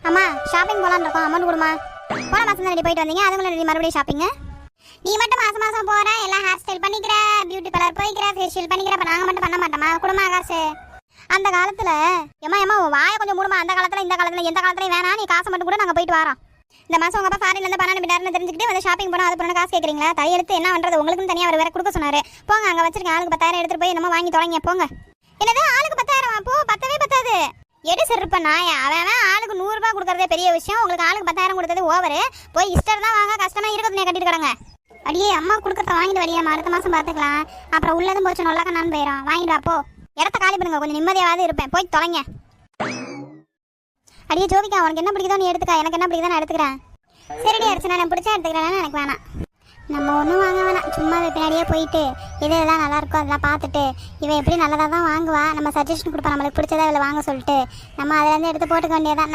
அம்மா ஷாப்பிங் போலான்னு இருக்கோம், அமௌண்ட் கொடுமா. போன மாதம் தான் ரெடி போயிட்டு வந்தீங்க, அதுக்குள்ள ரெடி மறுபடியும் ஷாப்பிங்கு. நீ மட்டும் மாதம் மாதம் போகிற, எல்லாம் ஹேர் ஸ்டைல் பண்ணிக்கிற, பியூட்டி பார்லர் போய்க்கிற, ஃபேஷியல் பண்ணிக்கிற, அப்போ நாங்கள் மட்டும் பண்ண மாட்டோமா? குடும்பமா காசு. அந்த காலத்தில் ஏமா வாயை கொஞ்சம் மூடுமா. அந்த காலத்தில் இந்த காலத்தில் எந்த காலத்துலையும் வேணாம், நீ காசை மட்டும் கூட நாங்கள் போயிட்டு வரோம். இந்த மாதம் உங்கள் அப்பா ஃபாரின்லேருந்து பணம் அனுப்பிட்டாருன்னு தெரிஞ்சுக்கிட்டு வந்து ஷாப்பிங் போனால் அது பொண்ணு காசு கேட்குறீங்களா? தலையெடுத்து என்ன பண்ணுறது? உங்களுக்கும் தனியாக அவர் வேற கொடுக்க சொன்னார். போங்க, அங்கே வச்சிருக்கேன், ஆளுக்கு 10,000 எடுத்துகிட்டு போய் என்னமோ வாங்கி தொலைங்க போங்க. என்னது ஆளுக்கு 10,000? போ, பத்தவே பத்தாது. எடு செருப்ப நாயா, அவன் ஆளுக்கு 100 ரூபாய் கொடுக்கறதே பெரிய விஷயம், உங்களுக்கு ஆளுக்கு 10,000 கொடுத்தது ஓவரு. போய் இஷ்டம் தான் வாங்க, கஷ்டமா இருக்கிறது கட்டிட்டு கிடங்க. அடியே அம்மா கொடுக்கறத வாங்கிட்டு வரியாமா, அடுத்த மாதம் பார்த்துக்கலாம். அப்புறம் உள்ளதும் போச்சு நொல்லாக்க நான் போயிடும். வாங்கிட்டு அப்போ இடத்த காலி பண்ணுங்க, கொஞ்சம் நிம்மதியாவது இருப்பேன். போய் தொலைங்க. அடியே ஜோதிகா, உனக்கு என்ன பிடிக்குதோ நீ எடுத்துக்க, எனக்கு என்ன பிடிக்குதோ நான் எடுத்துக்கிறேன். சரிடி அடிச்சு, நான் பிடிச்சா எடுத்துக்கிறேன்னா எனக்கு வேணாம். நம்ம ஒன்றும் வாங்க வேணாம், சும்மா பின்னாடியே போயிட்டு இதெல்லாம் நல்லா இருக்கும் அதெல்லாம் பார்த்துட்டு இவன் எப்படி நல்லதாக தான் வாங்குவா, நம்ம சஜஷன் கொடுப்பா நம்மளுக்கு பிடிச்சதா இதில் வாங்க சொல்லிட்டு நம்ம அதிலேருந்து எடுத்து போட்டுக்க வேண்டியதான்.